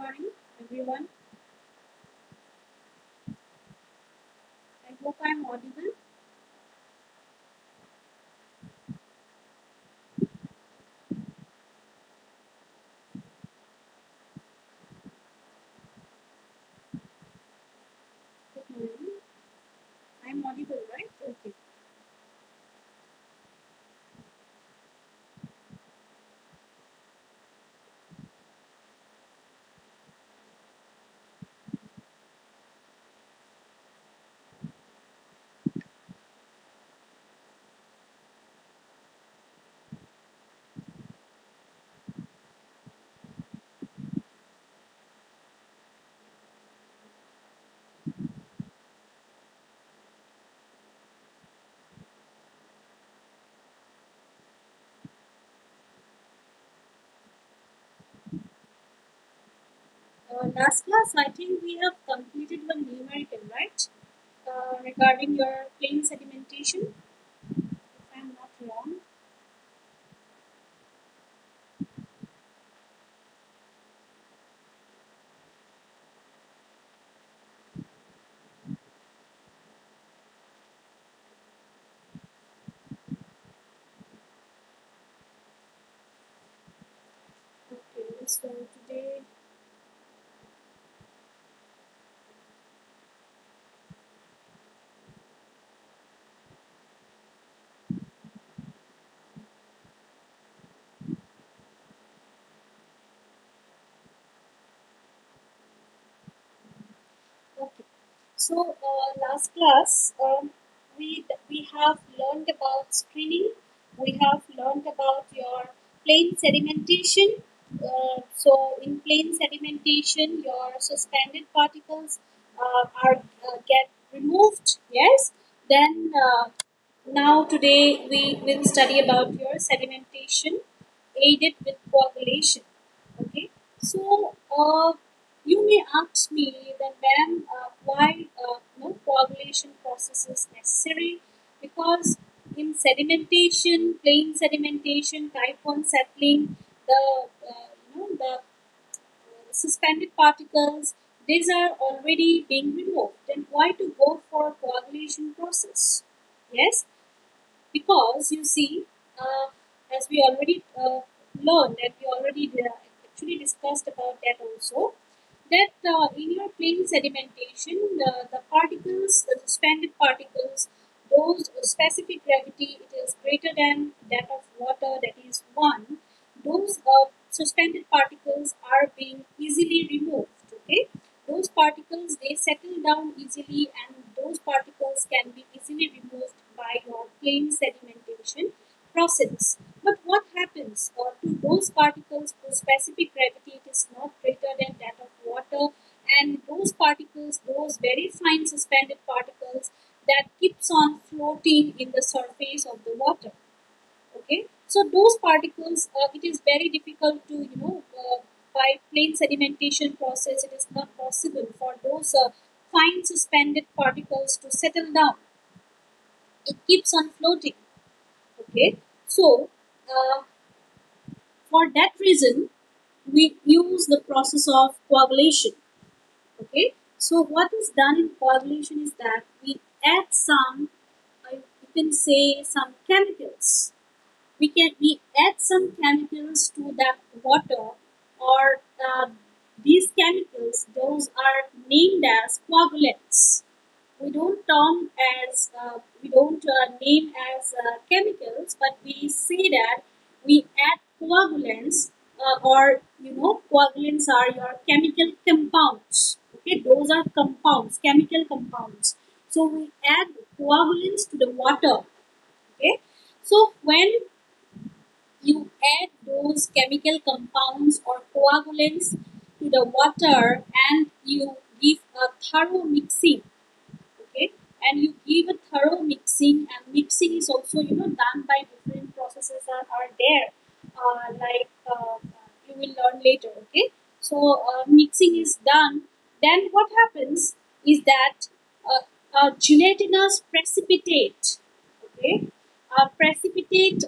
morning, everyone. I hope I'm audible. Good morning. I'm audible, right? Okay. Last class, I think we have completed one numerical, right? Regarding your plane sedimentation, if I'm not wrong. Okay, so today, okay. So last class, we have learned about screening. We have learned about your plane sedimentation. So in plane sedimentation, your suspended particles are get removed. Yes. Then now today we will study about your sedimentation aided with coagulation. Okay. So you may ask me that ma'am, why no coagulation process is necessary? Because in sedimentation, plain sedimentation, type 1 settling, the suspended particles, these are already being removed. Then why to go for coagulation process? Yes, because you see, uh, as we already learned and we already actually discussed about that also, that in your plane sedimentation, the particles, the suspended particles, those specific gravity it is greater than that of water, that is 1, those suspended particles are being easily removed. Okay, those particles they settle down easily, and those particles can be easily removed by your plane sedimentation process. But what happens to those particles whose specific gravity it is not greater than that of water, and those particles, those very fine suspended particles that keeps on floating in the surface of the water? Okay, so those particles, it is very difficult to by plain sedimentation process, it is not possible for those fine suspended particles to settle down. It keeps on floating. Okay, so uh, for that reason we use the process of coagulation. Okay, so what is done in coagulation is that we add some, you can say, some chemicals. We add some chemicals to that water, or these chemicals, those are named as coagulants. We don't term as we don't name as chemicals, but we say that we add coagulants, or coagulants are your chemical compounds. Okay, those are compounds, chemical compounds. So we add coagulants to the water. Okay, so when you add those chemical compounds or coagulants to the water, and you give a thorough mixing. Okay, and you give a thorough mixing, and mixing is also done by different processes are there, like you will learn later. Okay, so mixing is done, then what happens is that a gelatinous precipitate. Okay, a precipitate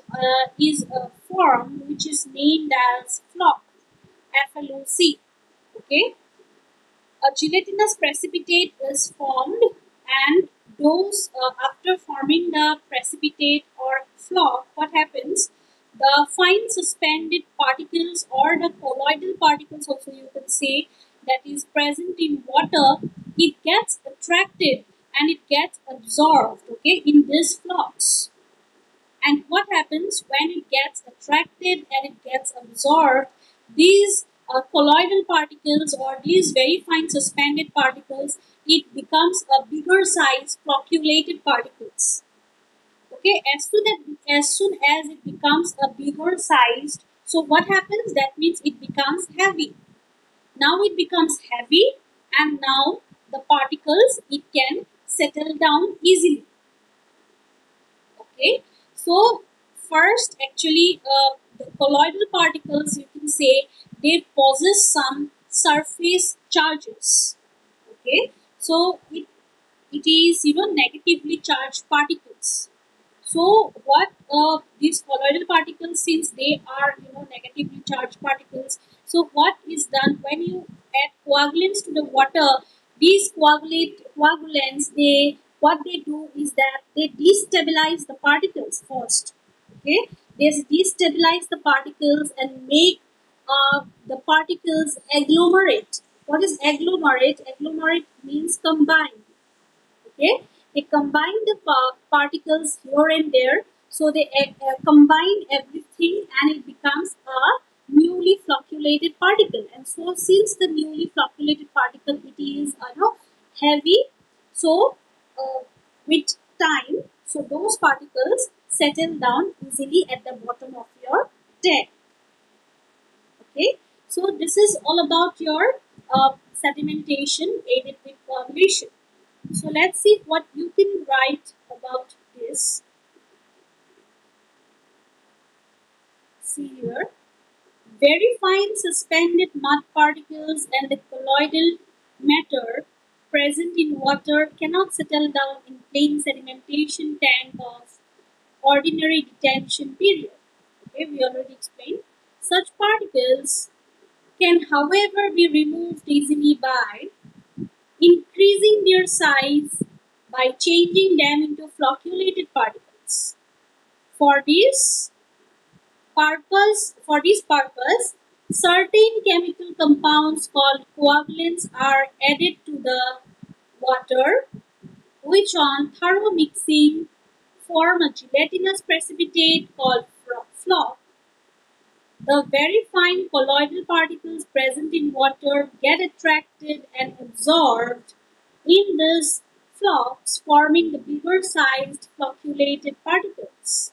is a form which is named as floc, FLOC. Okay, a gelatinous precipitate is formed, and those after forming the precipitate or flock, what happens? The fine suspended particles or the colloidal particles, also you can say, that is present in water, it gets attracted and it gets absorbed, okay, in these flocks. And what happens when it gets attracted and it gets absorbed? These colloidal particles or these very fine suspended particles, it becomes a bigger size flocculated particles. Okay, as soon as it becomes a bigger sized, so what happens? That means it becomes heavy. Now it becomes heavy, and now the particles, it can settle down easily. Okay, so first actually the colloidal particles, you can say, they possess some surface charges. Okay, so it is, negatively charged particles. So what these colloidal particles, since they are, negatively charged particles, so what is done when you add coagulants to the water? These coagulants, they, what they do is that they destabilize the particles first. Okay, they destabilize the particles and make the particles agglomerate. What is agglomerate? Agglomerate means combine. Okay, they combine the particles here and there, so they combine everything and it becomes a newly flocculated particle. And so since the newly flocculated particle, it is heavy, so with time, so those particles settle down easily at the bottom of your tank. Okay, so this is all about your sedimentation aided with coagulation. So let's see what you can write about this. See here. Very fine suspended mud particles and the colloidal matter present in water cannot settle down in plain sedimentation tank of ordinary detention period. Okay, we already explained. Such particles can, however, be removed easily by increasing their size by changing them into flocculated particles. For this purpose, certain chemical compounds called coagulants are added to the water, which on thorough mixing form a gelatinous precipitate called flock. The very fine colloidal particles present in water get attracted and absorbed in these flocks, forming the bigger sized flocculated particles.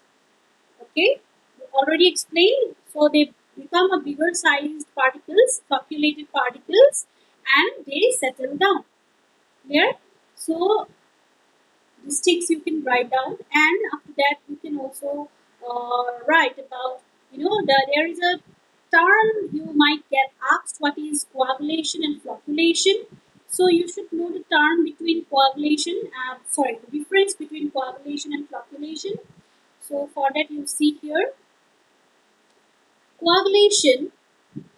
Okay, we already explained. So they become a bigger sized particles, flocculated particles, and they settle down. Here, so these things you can write down, and after that you can also write about, there is a term you might get asked, what is coagulation and flocculation. So you should know the term between coagulation, the difference between coagulation and flocculation. So for that, you see here, coagulation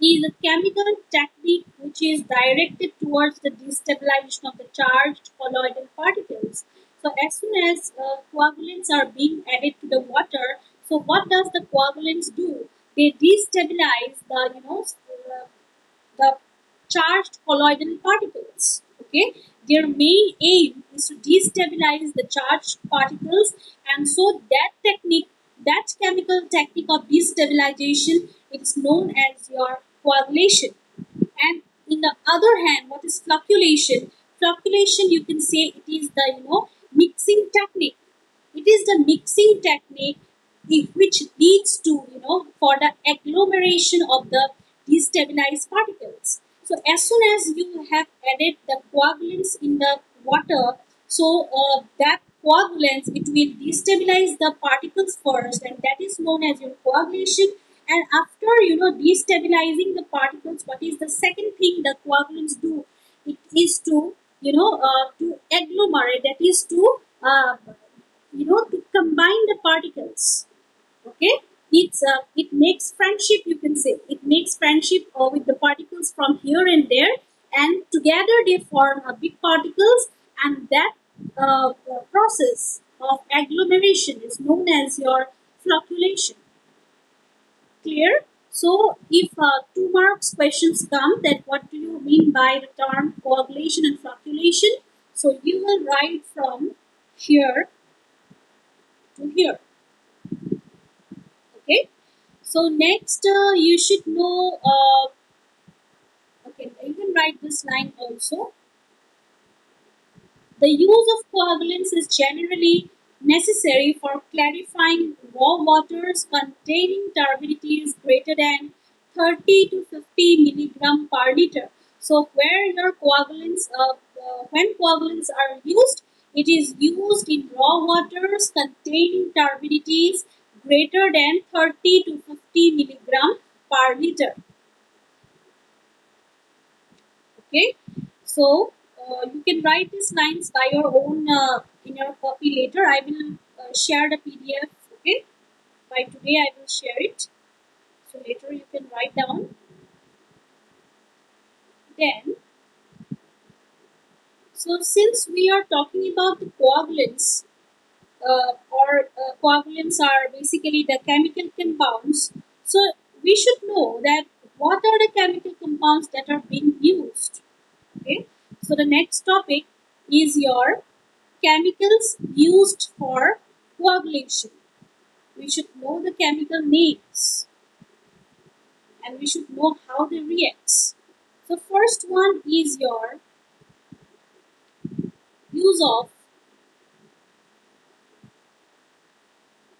is a chemical technique which is directed towards the destabilization of the charged colloidal particles. So as soon as coagulants are being added to the water, so what does the coagulants do? They destabilize the charged colloidal particles. Okay, their main aim is to destabilize the charged particles, and so that technique, that chemical technique of destabilization, it is known as your coagulation. And in the other hand, what is flocculation? Flocculation, you can say, it is the mixing technique. It is the mixing technique which leads to for the agglomeration of the destabilized particles. So as soon as you have added the coagulants in the water, so that coagulants, it will destabilize the particles first, and that is known as your coagulation. And after destabilizing the particles, what is the second thing the coagulants do? It is to to agglomerate, that is to to combine the particles. Okay, it makes friendship, you can say. It makes friendship with the particles from here and there, and together they form a big particles, and that process of agglomeration is known as your flocculation. Clear? So if 2 marks questions come that what do you mean by the term coagulation and flocculation, so you will write from here to here. Okay. So next you should know. Okay, you can write this line also. The use of coagulants is generally necessary for clarifying raw waters containing turbidities greater than 30 to 50 milligram per liter. So, where your coagulants, when coagulants are used, it is used in raw waters containing turbidities greater than 30 to 50 milligram per liter. Okay, so you can write these lines by your own in your copy later. I will share the PDF. Okay, by today I will share it, so later you can write down. Then, so since we are talking about the coagulants, coagulants are basically the chemical compounds, so we should know that what are the chemical compounds that are being used. Okay, so the next topic is your chemicals used for coagulation. We should know the chemical names, and we should know how they react. The first one is your use of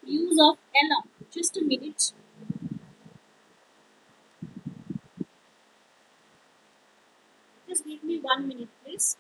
alum. Just a minute. Just give me 1 minute, please.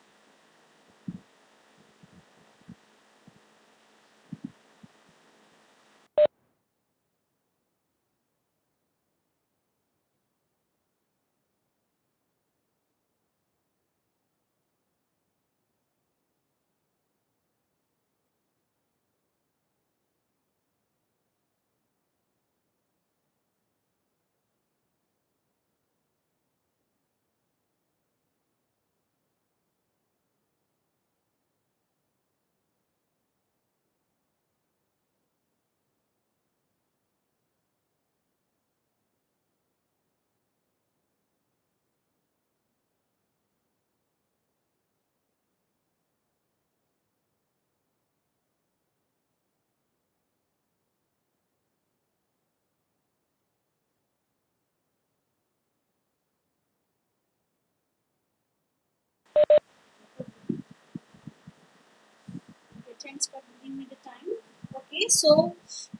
Okay, thanks for giving me the time. Okay, so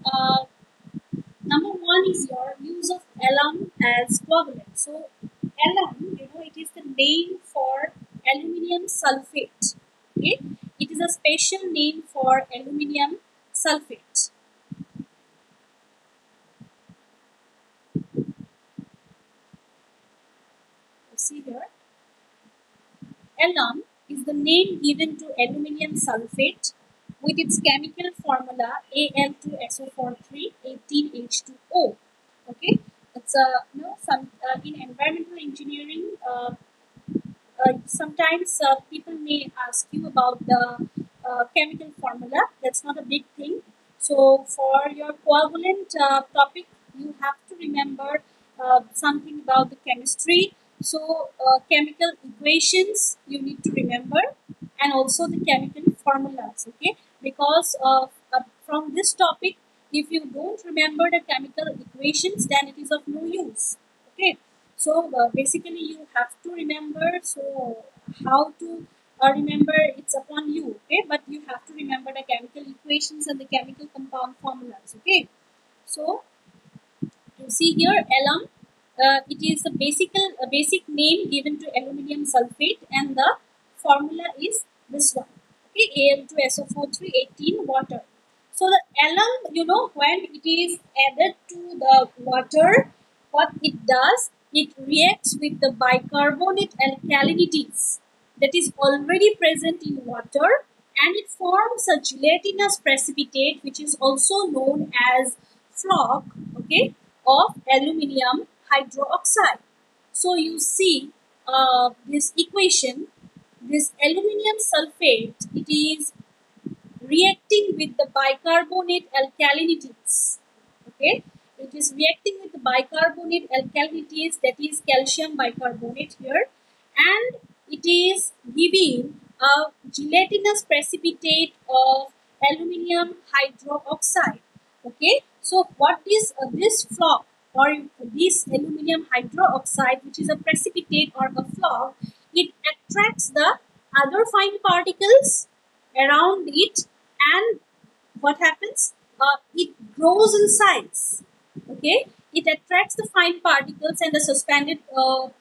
uh, number one is your use of alum as coagulant. So alum, it is the name for aluminium sulphate. Okay, it is a special name for aluminium sulphate. You see here, alum is the name given to aluminium sulphate with its chemical formula Al2SO43 18H2O. Okay, it's a some in environmental engineering. Sometimes people may ask you about the chemical formula. That's not a big thing. So for your coagulant topic, you have to remember something about the chemistry. So chemical equations you need to remember, and also the chemical formulas. Okay, because from this topic, if you don't remember the chemical equations, then it is of no use. Okay, so basically you have to remember. So how to remember, it's upon you. Okay, but you have to remember the chemical equations and the chemical compound formulas. Okay, so you see here alum, it is a basic name given to aluminium sulphate, and the formula is this one. Okay, Al2SO4 18 water. So the alum, when it is added to the water, what it does, it reacts with the bicarbonate alkalinities that is already present in water, and it forms a gelatinous precipitate which is also known as flock. Okay, okay, of aluminium hydroxide. So you see this equation, this aluminium sulphate, it is reacting with the bicarbonate alkalinities. Okay, it is reacting with the bicarbonate alkalinities, that is calcium bicarbonate here, and it is giving a gelatinous precipitate of aluminium hydroxide. Okay, so what is this flock or this aluminium hydroxide, which is a precipitate or a flock, it attracts the other fine particles around it, and what happens, it grows in size. Okay, it attracts the fine particles and the suspended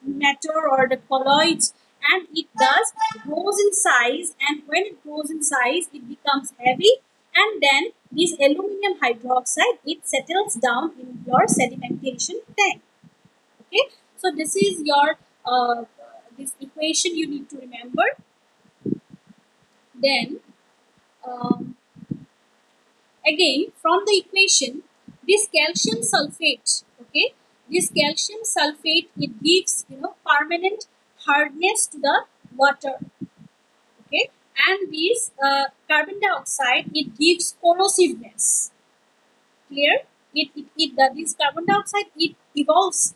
matter or the colloids, and it does grows in size, and when it grows in size it becomes heavy, and then this aluminium hydroxide, it settles down in your sedimentation tank. Okay, so this is your this equation you need to remember. Then again, from the equation, this calcium sulphate, okay, this calcium sulphate, it gives, permanent hardness to the water, okay, and this carbon dioxide, it gives corrosiveness. Clear? This carbon dioxide, it evolves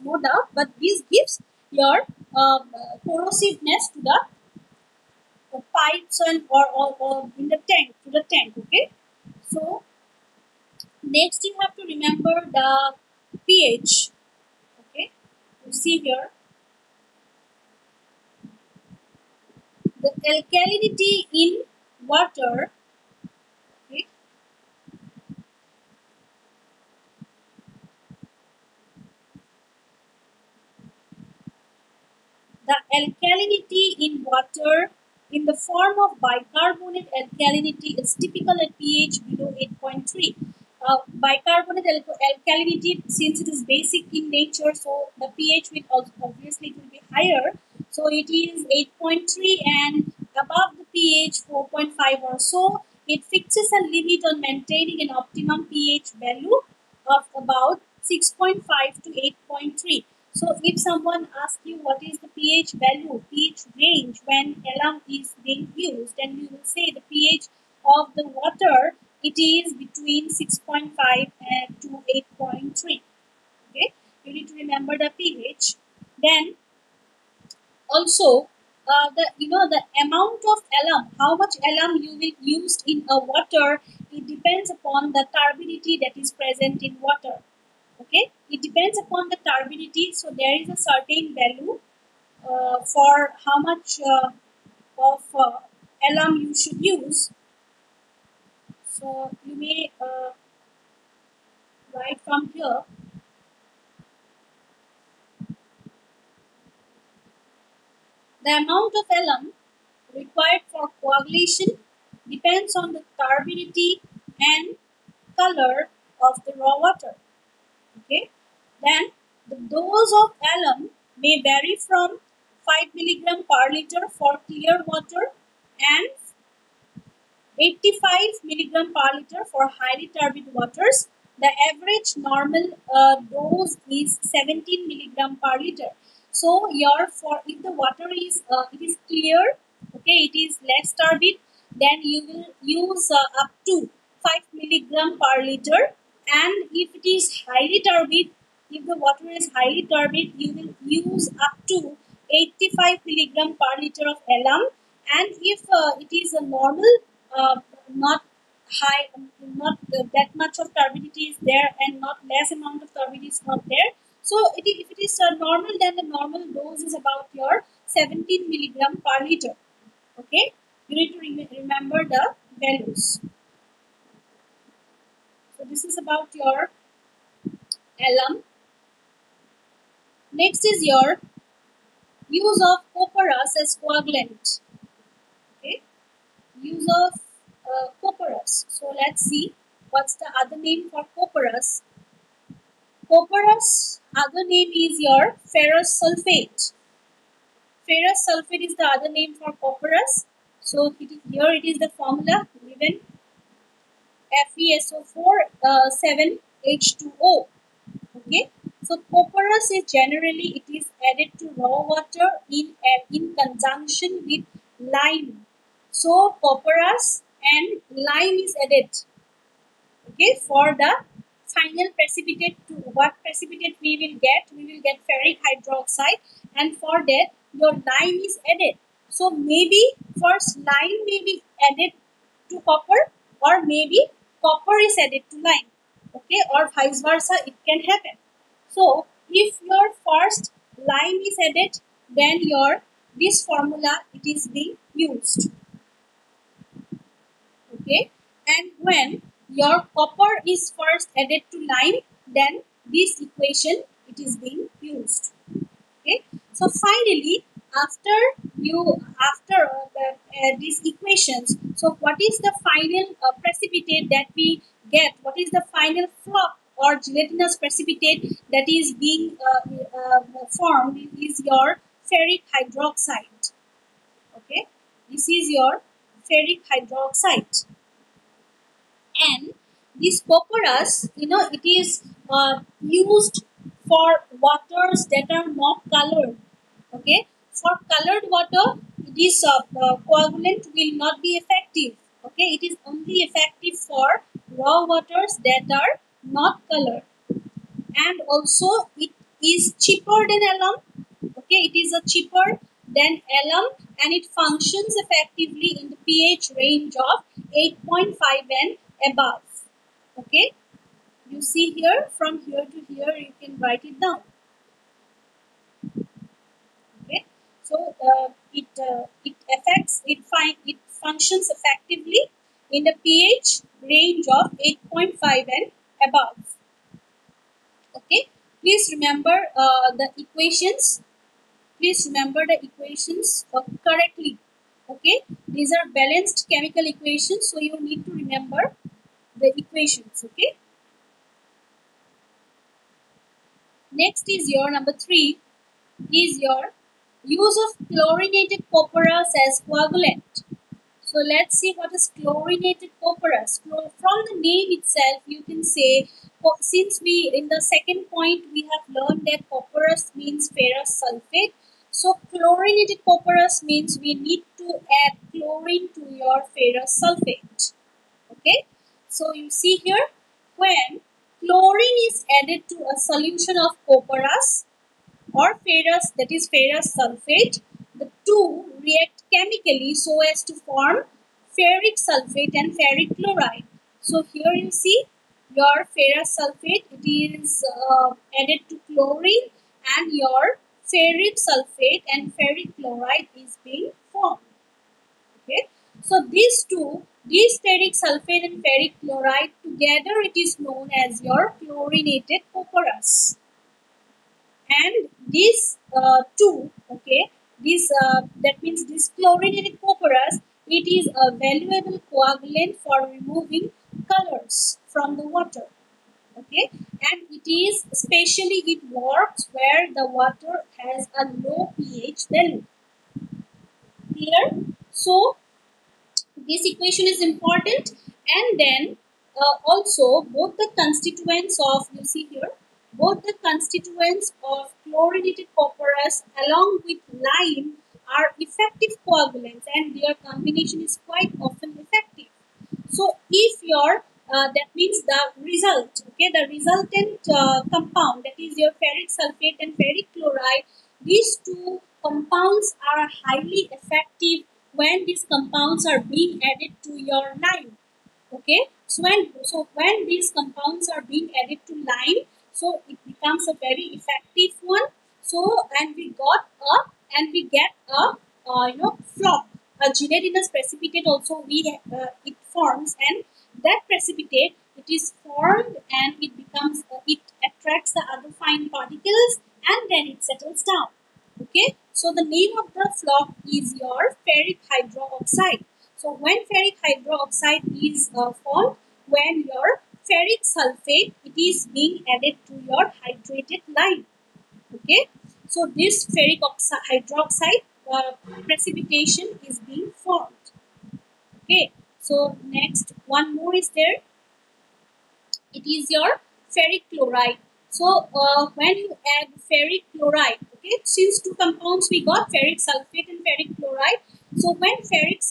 no doubt, but this gives your corrosiveness to the pipes and or in the tank, to the tank. Okay, so next you have to remember the pH. Okay, you see here the alkalinity in water. Okay, the alkalinity in water in the form of bicarbonate alkalinity is typical at pH below 8.3. Bicarbonate alkalinity, since it is basic in nature, so the pH will also obviously it will be higher. So it is 8.3, and above the pH 4.5 or so, it fixes a limit on maintaining an optimum pH value of about 6.5 to 8.3. So if someone asks you what is the pH value, pH range when alum is being used, then you will say the pH of the water, it is between 6.5 and to 8.3. Okay, you need to remember the pH. Then also the amount of alum, how much alum you will use in a water, it depends upon the turbidity that is present in water. Okay, it depends upon the turbidity, so there is a certain value for how much of alum you should use. So you may write from here. The amount of alum required for coagulation depends on the turbidity and color of the raw water. Okay, then the dose of alum may vary from 5 milligram per liter for clear water and 85 milligram per liter for highly turbid waters. The average normal dose is 17 milligram per liter. So if the water is it is clear, okay, it is less turbid, then you will use up to 5 milligram per liter, and if it is highly turbid, if the water is highly turbid, you will use up to 85 milligram per liter of alum, and if it is a normal, not high, not that much of turbidity is there, and not less amount of turbidity is not there. So if it is normal, then the normal dose is about your 17 milligram per liter. Okay, you need to remember the values. So this is about your alum. Next is your use of Copperas as coagulant. Okay, use of Copperas. So let's see what's the other name for Copperas. Copperas other name is your ferrous sulphate. Ferrous sulphate is the other name for Copperas. So here it is the formula given: FeSO4 7 H2O. Okay, so copperas is generally it is added to raw water in conjunction with lime. So copperas and lime is added. Okay, for the final precipitate, to what precipitate we will get ferric hydroxide, and for that your lime is added. So maybe first lime may be added to copper, or maybe copper is added to lime. Okay, or vice versa, it can happen. So if your first lime is added, then your this formula it is being used. Okay, and when your copper is first added to lime, then this equation it is being used. Okay, so finally after these equations, so what is the final precipitate that we get? What is the final flock or gelatinous precipitate that is being formed is your ferric hydroxide. Okay, this is your ferric hydroxide. And these copperas, it is used for waters that are not colored. Okay, for colored water, this coagulant will not be effective. Okay, it is only effective for raw waters that are not colored. And also it is cheaper than alum. Okay, it is a cheaper than alum, and it functions effectively in the pH range of 8.5 and above. Okay, you see here, from here to here you can write it down. Okay, so it functions effectively in the pH range of 8.5 and above. Okay, please remember the equations. Please remember the equations correctly. Okay, these are balanced chemical equations, so you need to remember the equations. Okay, next is your number 3 is your use of chlorinated copperas as coagulant. So let's see what is chlorinated copperas. From the name itself, you can say, since we in the second point we have learned that copperas means ferrous sulfate. So chlorinated copperas means we need to add chlorine to your ferrous sulfate. Okay, so you see here, when chlorine is added to a solution of copperas or ferrous, that is ferrous sulfate, the two react chemically so as to form ferric sulfate and ferric chloride. So here you see your ferrous sulfate, it is added to chlorine, and your ferric sulfate and ferric chloride is being formed. Okay, so these ferric sulfate and ferric chloride together, it is known as your chlorinated copperas. And these okay, that means this chlorinated copperas, it is a valuable coagulant for removing colors from the water. Okay, and it is especially it works where the water has a low pH value. Clear? So this equation is important, and then also both the constituents of, you see here, both the constituents of chlorinated copperas along with lime are effective coagulants, and their combination is quite often effective. So if your that means the result, okay, the resultant compound, that is your ferric sulfate and ferric chloride, these two compounds are highly effective when these compounds are being added to your lime. Okay, so when these compounds are being added to lime, so it becomes a very effective one. So and we get a flock, a gelatinous precipitate also it forms, and that precipitate it is formed, and it becomes it attracts the other fine particles, and then it settles down. Okay, so the name of the flock is your ferric hydroxide. So when ferric hydroxide is formed, when your ferric sulfate it is being added to your hydrated lime. Okay, so this ferric hydroxide precipitation is being formed. Okay, so next one more is there. It is your ferric chloride. So when you add ferric chloride, okay, since two compounds we got ferric sulfate and ferric chloride. So when ferric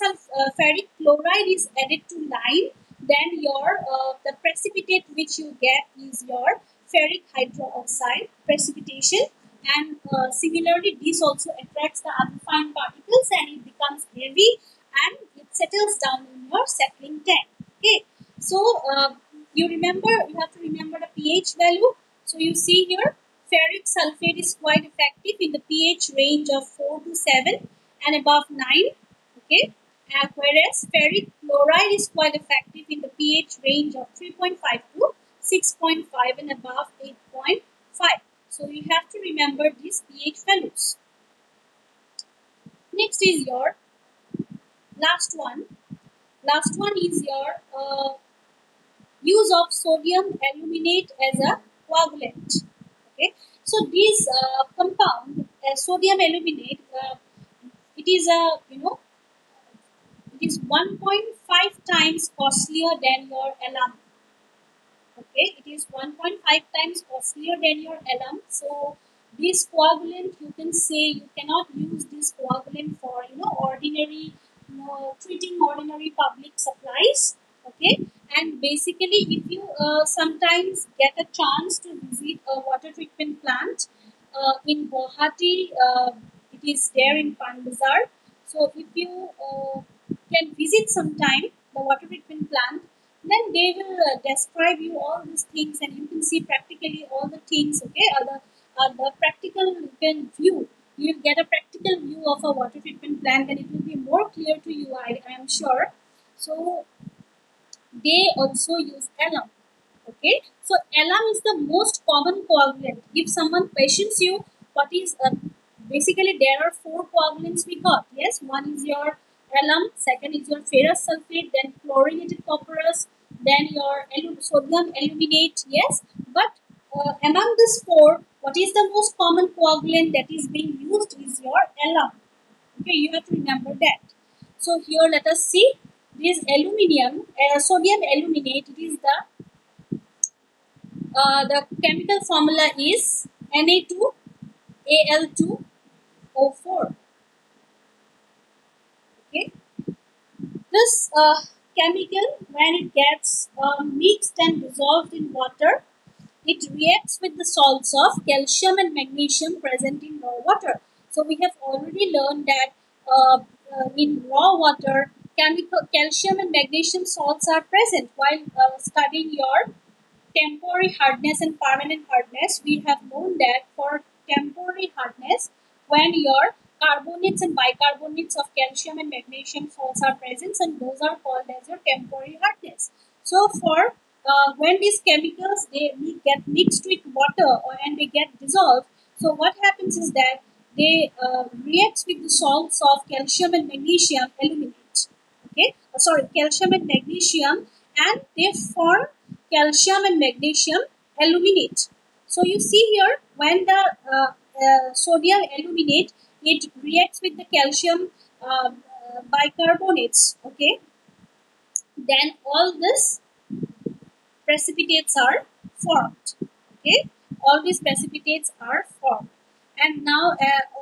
chloride is added to lime, then your the precipitate which you get is your ferric hydroxide precipitation. And similarly, this also attracts the other fine particles and it becomes heavy and it settles down in your settling tank. Okay, so you have to remember the pH value. So you see here, ferric sulfate is quite effective in the pH range of 4 to 7 and above 9. Okay, whereas ferric chloride is quite effective in the pH range of 3.5 to 6.5 and above 8.5. So you have to remember these pH values. Next is your last one. Last one is your use of sodium aluminate as a coagulant. Okay, so this compound, sodium aluminate, it is a it is 1.5 times costlier than your alum. Okay, it is 1.5 times costlier than your alum. So this coagulant, you can say, you cannot use this coagulant for ordinary treating ordinary public supplies. Okay, and basically if you sometimes get a chance to visit a water treatment plant in Guwahati, it is there in Pan Bazaar. So if you can visit sometime the water treatment plant, then they will describe you all these things and you can see practically all the things. Okay, the practical you can view, you will get a practical view of a water treatment plant and it will be more clear to you, I am sure. So they also use alum. Okay, so alum is the most common coagulant. If someone questions you what is basically there are four coagulants we got. Yes, one is your alum, second is your ferrous sulfate, then chlorinated copperas, then your sodium aluminate. Yes, but among these four, what is the most common coagulant that is being used is your alum. Okay, you have to remember that. So here let us see this aluminium, sodium aluminate. It is the chemical formula is Na2Al2O4. Okay, this chemical, when it gets mixed and dissolved in water, it reacts with the salts of calcium and magnesium present in raw water. So we have already learned that in raw water, calcium and magnesium salts are present. While studying your temporary hardness and permanent hardness, we have known that for temporary hardness, when your carbonates and bicarbonates of calcium and magnesium salts are present, and those are called as your temporary hardness. So for when these chemicals get mixed with water and they get dissolved, so what happens is that they react with the salts of calcium and magnesium aluminate. Okay, sorry, calcium and magnesium, and they form calcium and magnesium aluminate. So you see here, when the sodium aluminate, it reacts with the calcium bicarbonates. Okay, then all this precipitates are formed. Okay, all these precipitates are formed. And now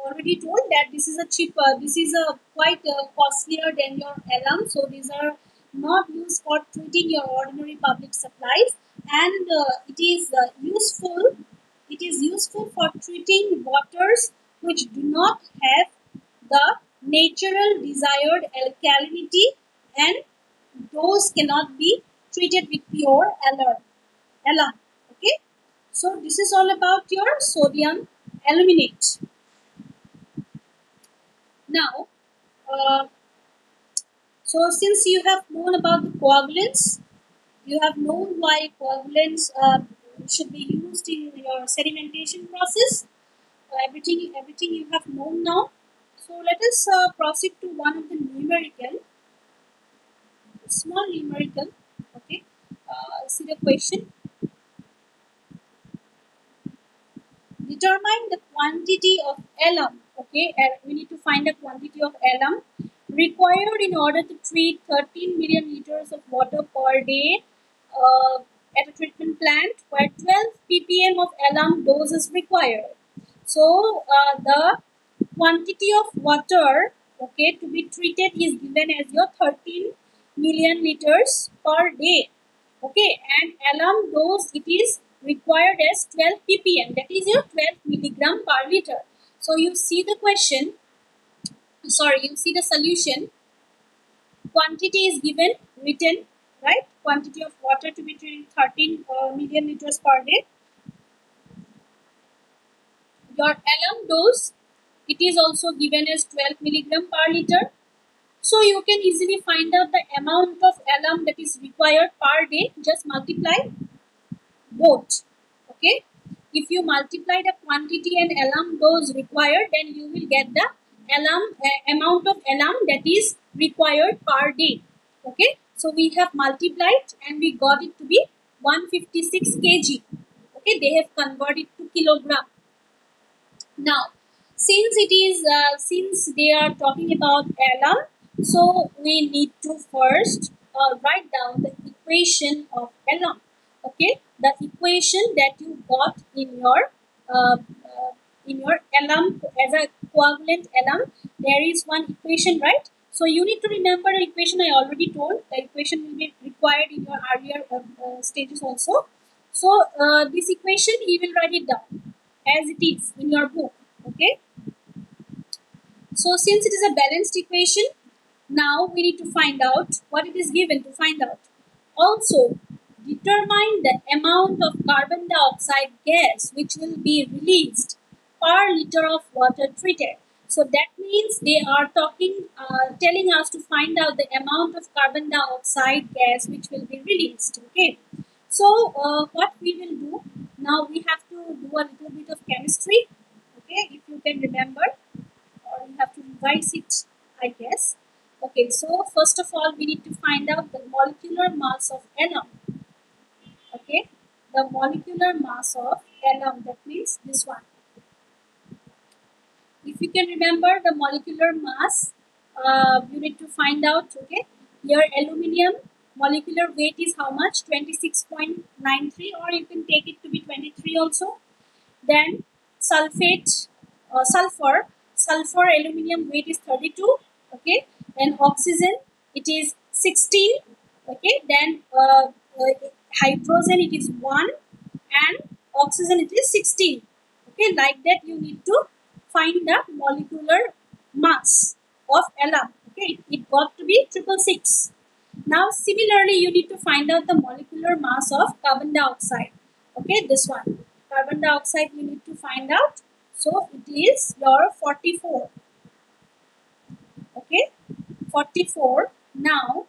already told that this is a cheaper, this is a quite costlier than your alum. So these are not used for treating your ordinary public supplies, and it is useful. It is useful for treating waters which do not have the natural desired alkalinity, and those cannot be treated with pure alum. Okay, so this is all about your sodium aluminate. Now, so since you have known about the coagulants, you have known why coagulants should be used in your sedimentation process. Everything you have known now. So let us proceed to one of the numerical, small numerical. Okay, see the question. Determine the quantity of alum. Okay, we need to find the quantity of alum required in order to treat 13 million liters of water per day at a treatment plant where 12 ppm of alum dose is required. So the quantity of water, okay, to be treated is given as your 13 million liters per day. Okay, and alum dose it is required as 12 ppm, that is your 12 milligram per liter. So you see the question, sorry, you see the solution. Quantity is given, written, right? Quantity of water to be treated 13 million liters per day. Your alum dose, it is also given as 12 milligram per liter. So you can easily find out the amount of alum that is required per day. Just multiply both. Okay. If you multiply the quantity and alum dose required, then you will get the amount of alum that is required per day. Okay. So we have multiplied and we got it to be 156 kg. Okay. They have converted to kilogram. Now, since they are talking about alum, so we need to first write down the equation of alum. Okay, the equation that you got in your alum as a coagulant alum, there is one equation, right? So you need to remember the equation. I already told the equation will be required in your earlier stages also. So this equation you will write it down as it is in your book. Okay, so since it is a balanced equation, now we need to find out what it is given to find out. Also, determine the amount of carbon dioxide gas which will be released per liter of water treated. So that means they are telling us to find out the amount of carbon dioxide gas which will be released. Okay, so what we will do now, we have to do a little bit of chemistry. Okay, if you can remember, or you have to revise it, I guess. Okay, so first of all, we need to find out the molecular mass of alum. Okay, the molecular mass of alum, that means this one. If you can remember the molecular mass, you need to find out. Okay, your aluminium molecular weight is how much? 26.93, or you can take it to be 23 also. Then sulfur aluminium weight is 32. Okay, then oxygen it is 16. Okay, then hydrogen it is 1, and oxygen it is 16. Okay, like that you need to find the molecular mass of alum. Okay, it got to be 666. Now similarly you need to find out the molecular mass of carbon dioxide. Okay, this one, carbon dioxide you need to find out. So it is your 44. Okay, 44. Now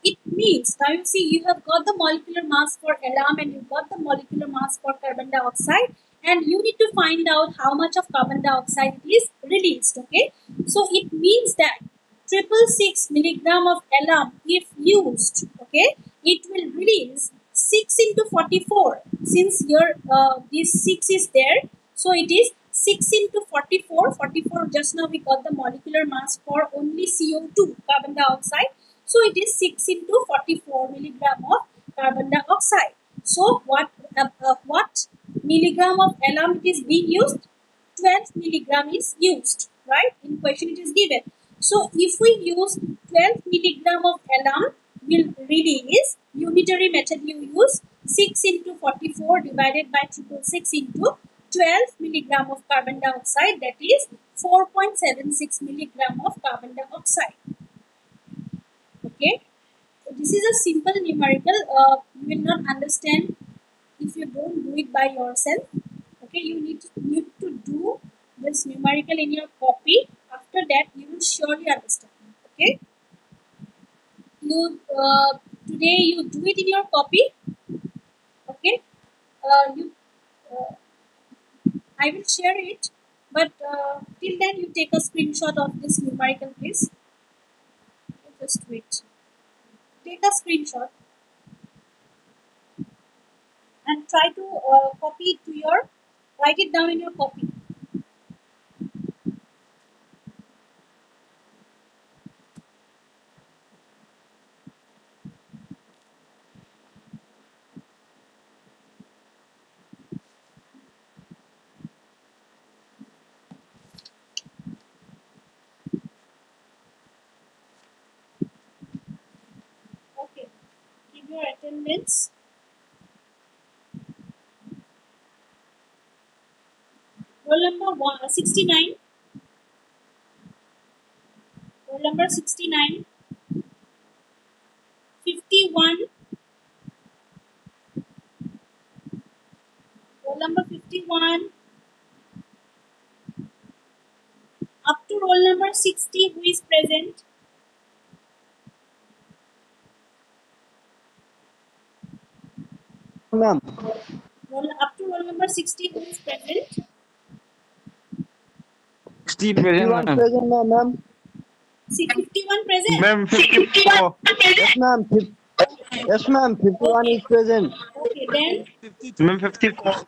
it means, now you see you have got the molecular mass for alum and you got the molecular mass for carbon dioxide, and you need to find out how much of carbon dioxide is released. Okay, so it means that 666 milligram of alum, if used, okay, it will release 6 into 44. Since your this 6 is there, so it is 6 into 44. 44, just now we got the molecular mass for only CO2, carbon dioxide. So it is 6 into 44 milligram of carbon dioxide. So what milligram of alum is being used? 12 milligram is used, right? In question it is given. So if we use 12 milligram of alum, will release, unitary method you use, 6 into 44 divided by 666 into 12 milligram of carbon dioxide, that is 4.76 milligram of carbon dioxide. Okay, this is a simple numerical. You will not understand if you don't do it by yourself. Okay, you need to do this numerical in your copy. After that, you will surely understand. Okay, you today you do it in your copy. Okay, you I will share it, but till then you take a screenshot of this numerical, please. Just wait. Take a screenshot and try to copy it to your, write it down in your copy. attendance. Roll number 69. Roll number 69. 51. Roll number 51. Up to roll number 60, who is present? Ma'am. Up to roll number 60, who is present? 60 present, ma'am. Present, ma'am. 51 present? Ma'am, 54. Yes, ma'am. Yes, ma'am. 51 Okay. is present. Okay, then Ma'am, 54.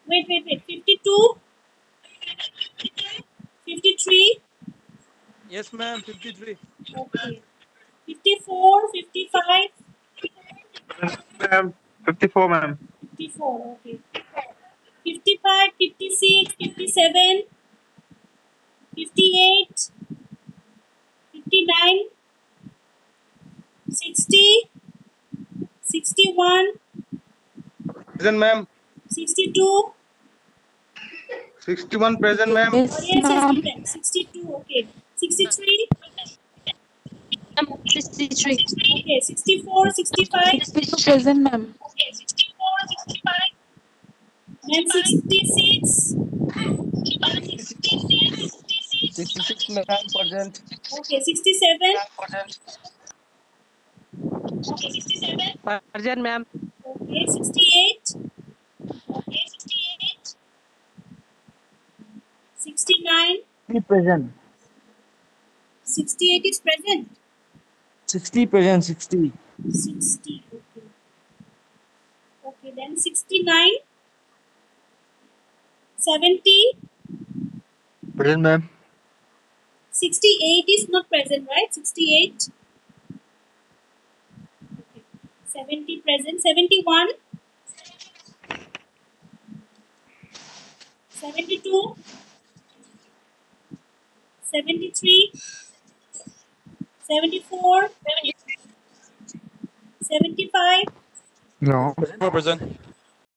wait. 52, 53. Yes, ma'am. 53. Okay. 54, 55, Ma'am, 54, ma'am. 54. Okay. 55, 56, 57, 58, 59, 60, 61, Present, ma'am. 62. 61 present, ma'am. Yes, give them. 62. Okay. 63. 63. Okay. 64, 65. 62 present, ma'am. Then 66. 66, ma'am. Present. Okay. 67. Present, ma'am. Okay. 68. 69. Present. 68 is present. 60 present. 60. 60. Okay. Okay. Then 69. 70. Present, ma'am. 68 is not present, right? 68. Okay. 70 present. 71. 72. 73. 74. 75. No. 74 present.